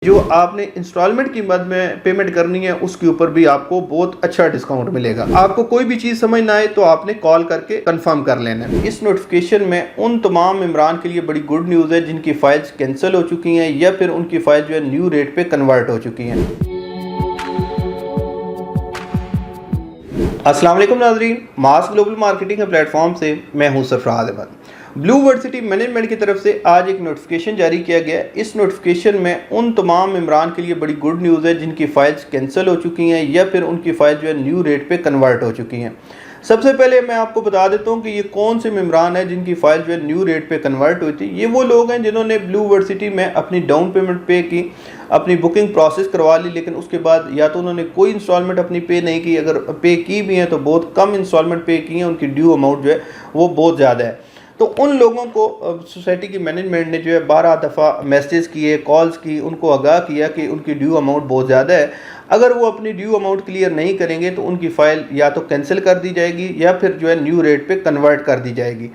जो आपने इंस्टॉलमेंट की मद में पेमेंट करनी है उसके ऊपर भी आपको बहुत अच्छा डिस्काउंट मिलेगा। आपको कोई भी चीज़ समझ ना आए तो आपने कॉल करके कंफर्म कर लेना है। इस नोटिफिकेशन में उन तमाम मेंबरान के लिए बड़ी गुड न्यूज़ है जिनकी फाइल्स कैंसिल हो चुकी हैं या फिर उनकी फाइल जो है न्यू रेट पे कन्वर्ट हो चुकी हैं। अस्सलाम वालेकुम नाज़रीन, मास ग्लोबल मार्केटिंग के प्लेटफॉर्म से मैं हूं Sarfaraz Ahmed. Blue versity management की तरफ से आज एक नोटिफिकेशन जारी किया गया है। इस नोटिफिकेशन में उन तमाम मेंबरान के लिए बड़ी गुड न्यूज़ है जिनकी फाइल्स कैंसिल हो चुकी हैं या फिर उनकी फाइल जो है न्यू रेट पे कन्वर्ट हो चुकी हैं। सबसे पहले मैं आपको बता देता हूं कि ये कौन से मेंबरान है जिनकी फाइल जो है न्यू रेट पे कन्वर्ट हुई थी। ये वो लोग हैं जिन्होंने ब्लू वर्सिटी में अपनी डाउन पेमेंट पे की, अपनी बुकिंग प्रोसेस करवा ली, लेकिन उसके बाद या तो उन्होंने कोई इंस्टॉलमेंट अपनी पे नहीं की, अगर पे की भी हैं तो बहुत कम इंस्टॉलमेंट पे की हैं, उनकी ड्यू अमाउंट जो है वो बहुत ज़्यादा है। तो उन लोगों को सोसाइटी की मैनेजमेंट ने जो है 12 दफ़ा मैसेज किए, कॉल्स की, उनको आगाह किया कि उनकी ड्यू अमाउंट बहुत ज़्यादा है। अगर वो अपनी ड्यू अमाउंट क्लियर नहीं करेंगे तो उनकी फ़ाइल या तो कैंसिल कर दी जाएगी या फिर जो है न्यू रेट पे कन्वर्ट कर दी जाएगी।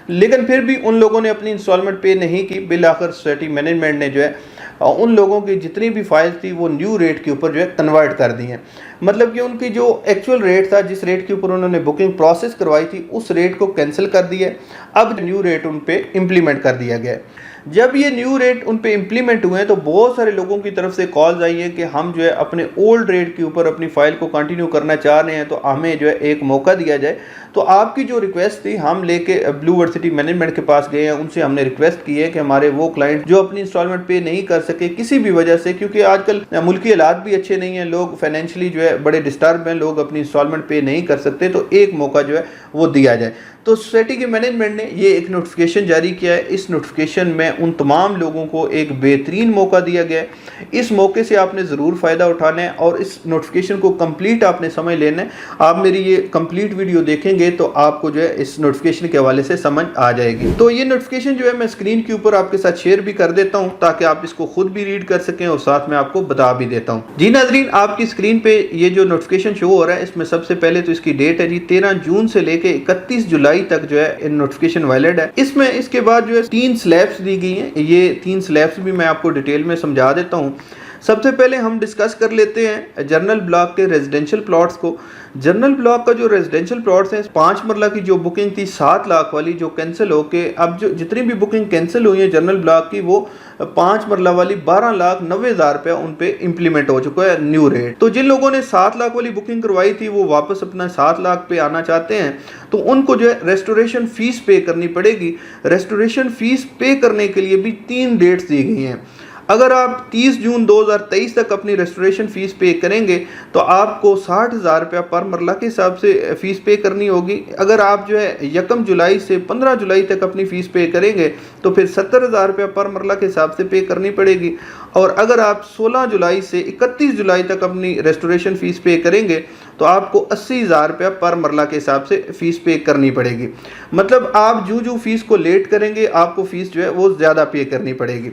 लेकिन फिर भी उन लोगों ने अपनी इंस्टॉलमेंट पे नहीं की। बिल आखिर सोसाइटी मैनेजमेंट ने जो है उन लोगों की जितनी भी फाइल्स थी वो न्यू रेट के ऊपर जो है कन्वर्ट कर दी हैं। मतलब कि उनकी जो एक्चुअल रेट था, जिस रेट के ऊपर उन्होंने बुकिंग प्रोसेस करवाई थी, उस रेट को कैंसिल कर दिया है। अब न्यू रेट उन पे इम्प्लीमेंट कर दिया गया है। जब ये न्यू रेट उन पे इम्प्लीमेंट हुए हैं तो बहुत सारे लोगों की तरफ से कॉल्स आई हैं कि हम जो है अपने ओल्ड रेट के ऊपर अपनी फाइल को कंटिन्यू करना चाह रहे हैं, तो हमें जो है एक मौका दिया जाए। तो आपकी जो रिक्वेस्ट थी हम लेके ब्लू वर्सिटी मैनेजमेंट के पास गए हैं, उनसे हमने रिक्वेस्ट की है कि हमारे वो क्लाइंट जो अपनी इंस्टॉलमेंट पे नहीं कर सके किसी भी वजह से, क्योंकि आजकल मुल्की हालात भी अच्छे नहीं हैं, लोग फाइनेंशियली जो है बड़े डिस्टर्ब हैं, लोग अपनी इंस्टॉलमेंट पे नहीं कर सकते, तो एक मौका जो है वो दिया जाए। तो सोसाइटी के मैनेजमेंट ने ये एक नोटिफिकेशन जारी किया है। इस नोटिफिकेशन में उन तमाम लोगों को एक बेहतरीन मौका दिया गया है। इस मौके से आपने ज़रूर फ़ायदा उठाना है और इस नोटिफिकेशन को कंप्लीट आपने समझ लेना है। आप मेरी ये कंप्लीट वीडियो देखेंगे तो आपको जो है इस नोटिफिकेशन के हवाले से समझ आ जाएगी। तो ये नोटिफिकेशन जो है मैं स्क्रीन के ऊपर आपके साथ शेयर भी कर देता हूँ ताकि आप इसको खुद भी रीड कर सकें और साथ में आपको बता भी देता हूँ। जी नाजरीन, आपकी स्क्रीन पे ये जो नोटिफिकेशन शो हो रहा है, इसमें सबसे पहले तो इसकी डेट है जी 13 जून से लेके 31 जुलाई तक जो है नोटिफिकेशन वैलिड है। इसमें इसके बाद जो है 3 स्लैब्स दी गई हैं। ये 3 स्लैब्स भी मैं आपको डिटेल में समझा देता हूँ। सबसे पहले हम डिस्कस कर लेते हैं जनरल ब्लॉक के रेजिडेंशियल प्लॉट्स को। जनरल ब्लॉक का जो रेजिडेंशियल प्लॉट्स हैं, 5 मरला की जो बुकिंग थी 7 लाख वाली, जो कैंसिल होके अब जो जितनी भी बुकिंग कैंसिल हुई है जनरल ब्लॉक की, वो 5 मरला वाली 12,90,000 रुपया उन पे इम्प्लीमेंट हो चुका है न्यू रेट। तो जिन लोगों ने 7 लाख वाली बुकिंग करवाई थी वो वापस अपना 7 लाख पे आना चाहते हैं तो उनको जो है रेस्टोरेशन फीस पे करनी पड़ेगी। रेस्टोरेशन फीस पे करने के लिए भी 3 डेट्स दी गई हैं। अगर आप 30 जून 2023 तक अपनी रेस्टोरेशन फ़ीस पे करेंगे तो आपको 60,000 रुपया पर मरला के हिसाब से फ़ीस पे करनी होगी। अगर आप जो है 1 जुलाई से 15 जुलाई तक अपनी फ़ीस पे करेंगे तो फिर 70,000 रुपया पर मरला के हिसाब से पे करनी पड़ेगी। और अगर आप 16 जुलाई से 31 जुलाई तक अपनी रेस्टोरेशन फ़ीस पे करेंगे तो आपको 80,000 रुपया पर मरला के हिसाब से फ़ीस पे करनी पड़ेगी। मतलब आप जो फ़ीस को लेट करेंगे आपको फ़ीस जो है वो ज़्यादा पे करनी पड़ेगी।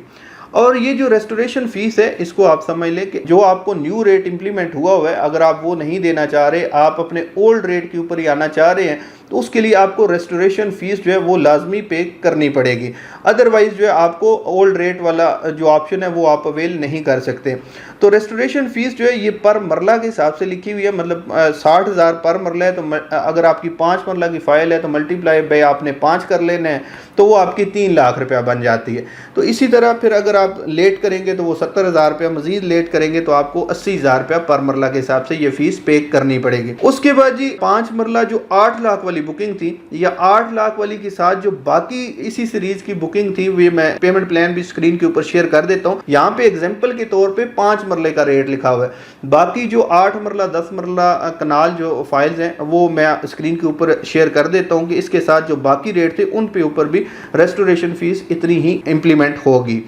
और ये जो रेस्टोरेशन फीस है इसको आप समझ लें कि जो आपको न्यू रेट इंप्लीमेंट हुआ है, अगर आप वो नहीं देना चाह रहे, आप अपने ओल्ड रेट के ऊपर ही आना चाह रहे हैं, तो उसके लिए आपको रेस्टोरेशन फीस जो है वो लाजमी पे करनी पड़ेगी। अदरवाइज जो है आपको ओल्ड रेट वाला जो ऑप्शन है वो आप अवेल नहीं कर सकते। तो रेस्टोरेशन फीस जो है ये पर मरला के हिसाब से लिखी हुई है। मतलब 60,000 पर मरला है तो अगर आपकी 5 मरला की फाइल है तो मल्टीप्लाई बाय आपने 5 कर लेना है, तो वो आपकी 3 लाख रुपया बन जाती है। तो इसी तरह फिर अगर आप लेट करेंगे तो वो 70,000 रुपया, मजीद लेट करेंगे तो आपको 80,000 रुपया पर मरला के हिसाब से ये फीस पे करनी पड़ेगी। उसके बाद जी 5 मरला जो 8 लाख वाली बुकिंग थी या 8 लाख वाली के साथ जो बाकी इसी सीरीज की बुकिंग थी, वे मैं पेमेंट प्लान भी स्क्रीन के ऊपर शेयर कर देता हूँ। यहाँ पे एग्जाम्पल के तौर पे 5 मरले का रेट लिखा हुआ है। बाकी जो 8 मरला 10 मरला कनाल जो फाइल्स हैं वो मैं स्क्रीन के ऊपर शेयर कर देता हूँ कि इसके साथ जो बाकी रेट थे उन पे ऊपर भी रेस्टोरेशन फीस इतनी ही इम्प्लीमेंट होगी।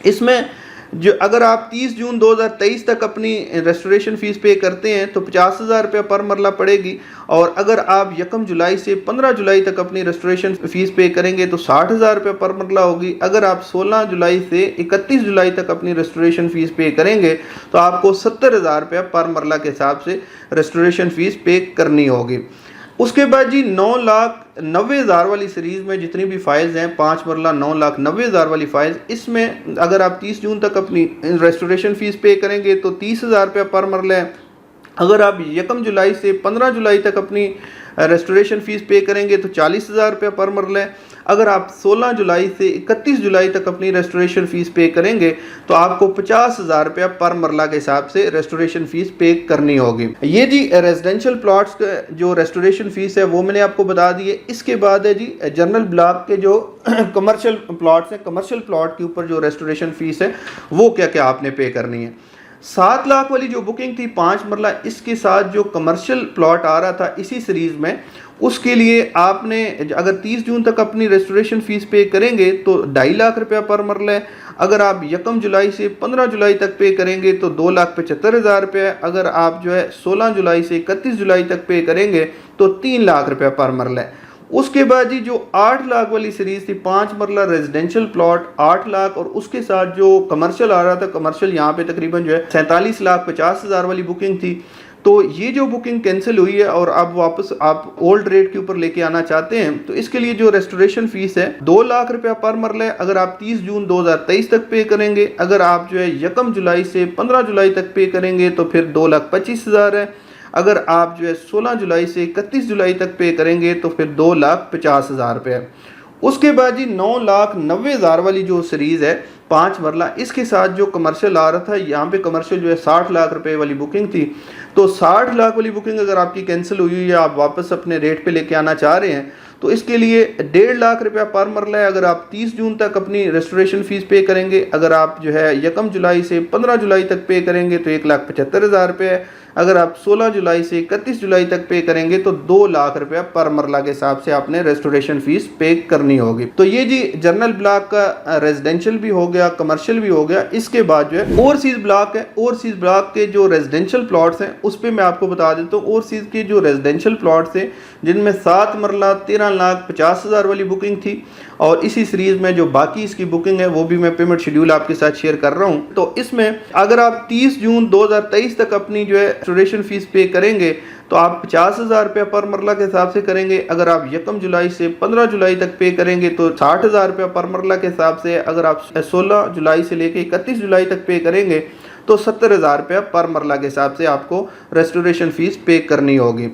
इसमें जो अगर आप 30 जून 2023 तक अपनी रेस्टोरेशन फीस पे करते हैं तो 50,000 रुपया पर मरला पड़ेगी। और अगर आप 1 जुलाई से 15 जुलाई तक अपनी रेस्टोरेशन फीस पे करेंगे तो 60,000 रुपया पर मरला होगी। अगर आप 16 जुलाई से 31 जुलाई तक अपनी रेस्टोरेशन फीस पे करेंगे तो आपको 70,000 रुपया पर मरला के हिसाब से रेस्टोरेशन फीस पे करनी होगी। उसके बाद जी 9,90,000 वाली सीरीज़ में जितनी भी फाइल्स हैं 5 मरला 9,90,000 वाली फाइल्स, इसमें अगर आप 30 जून तक अपनी रेस्टोरेशन फ़ीस पे करेंगे तो 30,000 रुपया पर मरला है। अगर आप 1 जुलाई से 15 जुलाई तक अपनी रेस्टोरेशन फ़ीस पे करेंगे तो 40,000 रुपया पर मरला है। अगर आप 16 जुलाई से 31 जुलाई तक अपनी रेस्टोरेशन फ़ीस पे करेंगे तो आपको 50,000 रुपया पर मरला के हिसाब से रेस्टोरेशन फ़ीस पे करनी होगी। ये जी रेजिडेंशियल प्लॉट्स का जो रेस्टोरेशन फ़ीस है वो मैंने आपको बता दी है। इसके बाद है जी जनरल ब्लॉक के जो कमर्शियल प्लॉट्स हैं, कमर्शियल प्लॉट के ऊपर जो रेस्टोरेशन फ़ीस है वो क्या क्या आपने पे करनी है। 7 लाख वाली जो बुकिंग थी 5 मरला, इसके साथ जो कमर्शियल प्लॉट आ रहा था इसी सीरीज़ में, उसके लिए आपने अगर 30 जून तक अपनी रेस्टोरेशन फ़ीस पे करेंगे तो 2.5 लाख रुपया पर मरला है। अगर आप 1 जुलाई से 15 जुलाई तक पे करेंगे तो 2,75,000 रुपये। अगर आप जो है 16 जुलाई से 31 जुलाई तक पे करेंगे तो 3 लाख रुपया पर मरला है। उसके बाद जी जो 8 लाख वाली सीरीज़ थी 5 मरला रेजिडेंशियल प्लॉट 8 लाख, और उसके साथ जो कमर्शियल आ रहा था, कमर्शियल यहाँ पे तकरीबन जो है 47,50,000 वाली बुकिंग थी। तो ये जो बुकिंग कैंसिल हुई है और अब वापस आप ओल्ड रेट के ऊपर लेके आना चाहते हैं तो इसके लिए जो रेस्टोरेशन फीस है 2 लाख रुपया पर मरला है। अगर आप 30 जून 2023 तक पे करेंगे, अगर आप जो है 1 जुलाई से 15 जुलाई तक पे करेंगे तो फिर 2,25,000 है। अगर आप जो है 16 जुलाई से 31 जुलाई तक पे करेंगे तो फिर 2,50,000 रुपये। उसके बाद जी 9,90,000 वाली जो सीरीज़ है 5 मरला, इसके साथ जो कमर्शियल आ रहा था, यहाँ पे कमर्शियल जो है 60 लाख रुपए वाली बुकिंग थी। तो 60 लाख वाली बुकिंग अगर आपकी कैंसिल हुई है, आप वापस अपने रेट पे लेके आना चाह रहे हैं तो इसके लिए 1.5 लाख रुपया पर मरला है। अगर आप 30 जून तक अपनी रेस्टोरेशन फीस पे करेंगे, अगर आप जो है 1 जुलाई से 15 जुलाई तक पे करेंगे तो 1,75,000 रुपये है। अगर आप 16 जुलाई से 31 जुलाई तक पे करेंगे तो 2 लाख रुपया पर मरला के हिसाब से आपने रेस्टोरेशन फीस पे करनी होगी। तो ये जी जनरल ब्लॉक का रेजिडेंशियल भी हो गया, कमर्शियल भी हो गया। इसके बाद जो है ओवरसीज ब्लॉक है, ओवरसीज ब्लॉक के जो रेजिडेंशियल प्लॉट्स हैं उस पर मैं आपको बता देता हूँ। ओवरसीज के जो रेजिडेंशियल प्लॉट्स थे जिनमें 7 मरला 13,50,000 वाली बुकिंग थी, और इसी सीरीज में जो बाकी इसकी बुकिंग है वो भी मैं पेमेंट शेड्यूल आपके साथ शेयर कर रहा हूँ। तो इसमें अगर आप 30 जून 2023 तक अपनी जो है रेस्टोरेशन फीस पे करेंगे तो आप 50,000 रुपये पर मरला के हिसाब से करेंगे। अगर आप 1 जुलाई से 15 जुलाई तक पे करेंगे तो 60,000 रुपये पर मरला के हिसाब से। अगर आप 16 जुलाई से लेके 31 जुलाई तक पे करेंगे तो 70,000 रुपये पर मरला के हिसाब से आपको रेस्टोरेशन फीस पे करनी होगी।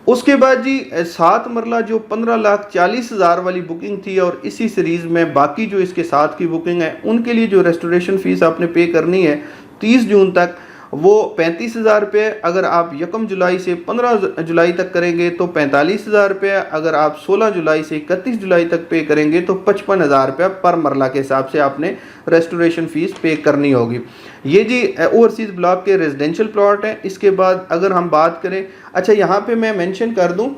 उसके बाद जी 7 मरला जो 15,40,000 वाली बुकिंग थी, और इसी सीरीज़ में बाकी जो इसके साथ की बुकिंग है उनके लिए जो रेस्टोरेशन फीस आपने पे करनी है 30 जून तक वो 35,000 रुपये। अगर आप 1 जुलाई से 15 जुलाई तक करेंगे तो 45,000 रुपये। अगर आप 16 जुलाई से 31 जुलाई तक पे करेंगे तो 55,000 रुपये पर मरला के हिसाब से आपने रेस्टोरेशन फीस पे करनी होगी। ये जी ओवरसीज ब्लॉक के रेजिडेंशियल प्लॉट हैं। इसके बाद अगर हम बात करें, अच्छा यहाँ पे मैं मेंशन कर दूँ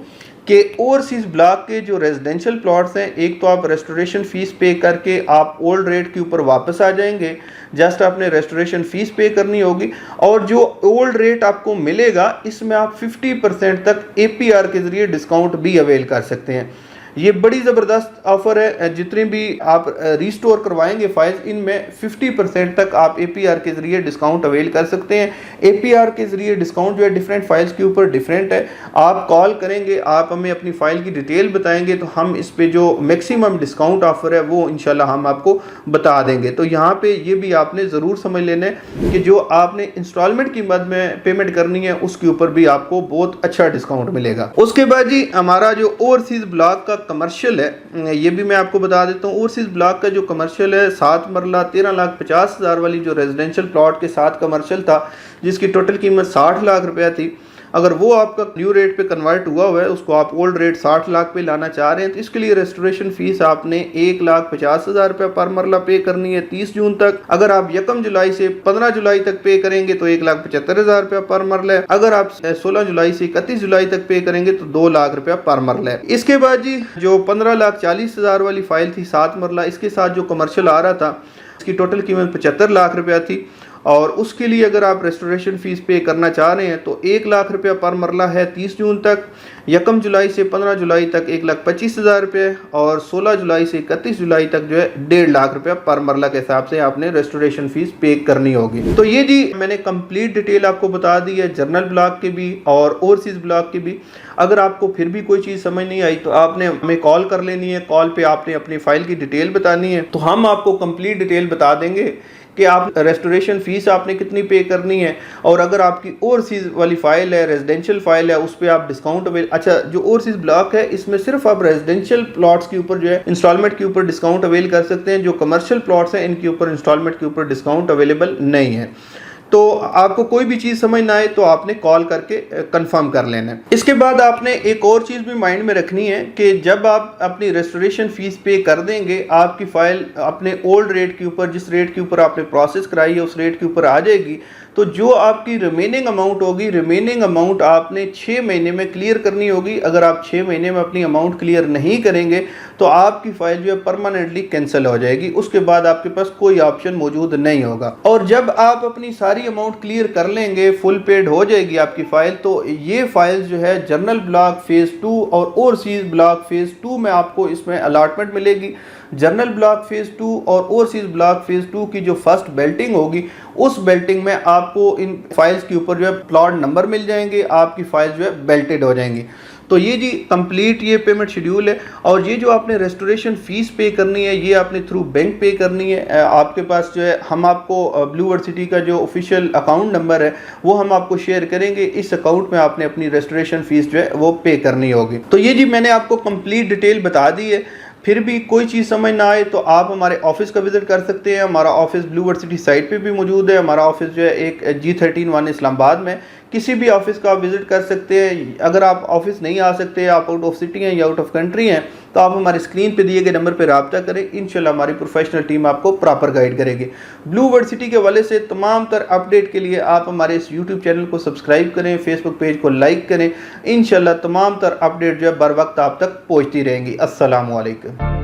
कि ओवरसीज ब्लॉक के जो रेजिडेंशियल प्लॉट्स हैं, एक तो आप रेस्टोरेशन फीस पे करके आप ओल्ड रेट के ऊपर वापस आ जाएंगे, जस्ट आपने रेस्टोरेशन फीस पे करनी होगी, और जो ओल्ड रेट आपको मिलेगा इसमें आप 50% तक APR के ज़रिए डिस्काउंट भी अवेल कर सकते हैं। ये बड़ी ज़बरदस्त ऑफ़र है। जितने भी आप रिस्टोर करवाएंगे फाइल्स, इनमें 50% तक आप APR के ज़रिए डिस्काउंट अवेल कर सकते हैं। APR के ज़रिए डिस्काउंट जो है डिफरेंट फाइल्स के ऊपर डिफरेंट है। आप कॉल करेंगे, आप हमें अपनी फ़ाइल की डिटेल बताएंगे तो हम इस पे जो मैक्सिमम डिस्काउंट ऑफ़र है वो इंशाल्लाह हम आपको बता देंगे। तो यहाँ पे ये भी आपने ज़रूर समझ लेना है कि जो आपने इंस्टॉलमेंट की मद में पेमेंट करनी है उसके ऊपर भी आपको बहुत अच्छा डिस्काउंट मिलेगा। उसके बाद जी हमारा जो ओवरसीज ब्लॉक का कमर्शियल है, ये भी मैं आपको बता देता हूँ। ओवरसीज ब्लॉक का जो कमर्शियल है 7 मरला 13,50,000 वाली जो रेजिडेंशियल प्लॉट के साथ कमर्शियल था, जिसकी टोटल कीमत 60 लाख रुपया थी। अगर वो आपका न्यू रेट पे कन्वर्ट हुआ हुआ है, उसको आप ओल्ड रेट 60 लाख पे लाना चाह रहे हैं, तो इसके लिए रेस्टोरेशन फीस आपने 1,50,000 रुपये पर मरला पे करनी है 30 जून तक। अगर आप 1 जुलाई से 15 जुलाई तक पे करेंगे तो 1,75,000 रुपये पर मरला है। अगर आप 16 जुलाई से 31 जुलाई तक पे करेंगे तो 2 लाख रुपया पर मरला है। इसके बाद जी जो 15,40,000 वाली फाइल थी 7 मरला, इसके साथ जो कमर्शियल आ रहा था इसकी टोटल कीमत 75 लाख रुपया थी, और उसके लिए अगर आप रेस्टोरेशन फ़ीस पे करना चाह रहे हैं तो 1 लाख रुपया पर मरला है 30 जून तक, 1 जुलाई से 15 जुलाई तक 1,25,000 रुपये और 16 जुलाई से 31 जुलाई तक जो है 1.5 लाख रुपया पर मरला के हिसाब से आपने रेस्टोरेशन फ़ीस पे करनी होगी। तो ये जी मैंने कंप्लीट डिटेल आपको बता दी है जनरल ब्लॉक की भी और ओवरसीज़ ब्लॉक की भी। अगर आपको फिर भी कोई चीज़ समझ नहीं आई तो आपने हमें कॉल कर लेनी है, कॉल पे आपने अपनी फ़ाइल की डिटेल बतानी है तो हम आपको कंप्लीट डिटेल बता देंगे कि आप रेस्टोरेशन फ़ीस आपने कितनी पे करनी है। और अगर आपकी ओवरसीज़ वाली फ़ाइल है, रेजिडेंशियल फ़ाइल है, उस पर आप डिस्काउंट अच्छा जो ओवरसीज़ ब्लॉक है इसमें सिर्फ आप रेजिडेंशियल प्लॉट्स के ऊपर जो है इंस्टॉलमेंट के ऊपर डिस्काउंट अवेल कर सकते हैं। जो कमर्शियल प्लॉट्स हैं इनके ऊपर इंस्टॉलमेंट के ऊपर डिस्काउंट अवेलेबल नहीं है। तो आपको कोई भी चीज़ समझ ना आए तो आपने कॉल करके कंफर्म कर लेना है। इसके बाद आपने एक और चीज़ भी माइंड में रखनी है कि जब आप अपनी रेस्टोरेशन फ़ीस पे कर देंगे आपकी फ़ाइल अपने ओल्ड रेट के ऊपर, जिस रेट के ऊपर आपने प्रोसेस कराई है उस रेट के ऊपर आ जाएगी। तो जो आपकी रिमेनिंग अमाउंट होगी, रिमेनिंग अमाउंट आपने 6 महीने में क्लियर करनी होगी। अगर आप 6 महीने में अपनी अमाउंट क्लियर नहीं करेंगे तो आपकी फ़ाइल जो है परमानेंटली कैंसिल हो जाएगी। उसके बाद आपके पास कोई ऑप्शन मौजूद नहीं होगा। और जब आप अपनी सारी अमाउंट क्लियर कर लेंगे, फुल पेड हो जाएगी आपकी फ़ाइल, तो ये फ़ाइल जो है जनरल ब्लॉक फ़ेज़ 2 और ओवरसीज़ ब्लॉक फ़ेज़ 2 में आपको इसमें अलॉटमेंट मिलेगी। जनरल ब्लॉक फ़ेज़ 2 और ओवरसीज़ ब्लॉक फ़ेज़ 2 की जो फर्स्ट बेल्टिंग होगी उस बेल्टिंग में आपको इन फाइल्स के ऊपर जो है प्लॉट नंबर मिल जाएंगे, आपकी फाइल जो है बेल्टेड हो जाएंगी। तो ये जी कंप्लीट ये पेमेंट शेड्यूल है। और ये जो आपने रेस्टोरेशन फ़ीस पे करनी है ये आपने थ्रू बैंक पे करनी है। आपके पास जो है हम आपको ब्लू वर्सिटी का जो ऑफिशियल अकाउंट नंबर है वो हम आपको शेयर करेंगे। इस अकाउंट में आपने अपनी रेस्टोरेशन फ़ीस जो है वो पे करनी होगी। तो ये जी मैंने आपको कंप्लीट डिटेल बता दी है। फिर भी कोई चीज़ समझ ना आए तो आप हमारे ऑफिस का विज़िट कर सकते हैं। हमारा ऑफिस ब्लू वर्सिटी साइट पे भी मौजूद है। हमारा ऑफिस जो है एक G13 1 इस्लामाबाद में, किसी भी ऑफिस का आप विज़िट कर सकते हैं। अगर आप ऑफिस नहीं आ सकते, आप आउट ऑफ सिटी हैं या आउट ऑफ कंट्री हैं तो आप हमारे स्क्रीन पे दिए गए नंबर पर रब्ता करें। इंशाल्लाह हमारी प्रोफेशनल टीम आपको प्रॉपर गाइड करेगी। ब्लू वर्सिटी के हवाले से तमाम तर अपडेट के लिए आप हमारे इस यूट्यूब चैनल को सब्सक्राइब करें, फेसबुक पेज को लाइक करें। इंशाल्लाह तमाम तर अपडेट जो है बर वक्त आप तक पहुँचती रहेंगी। अस्सलामु अलैकुम।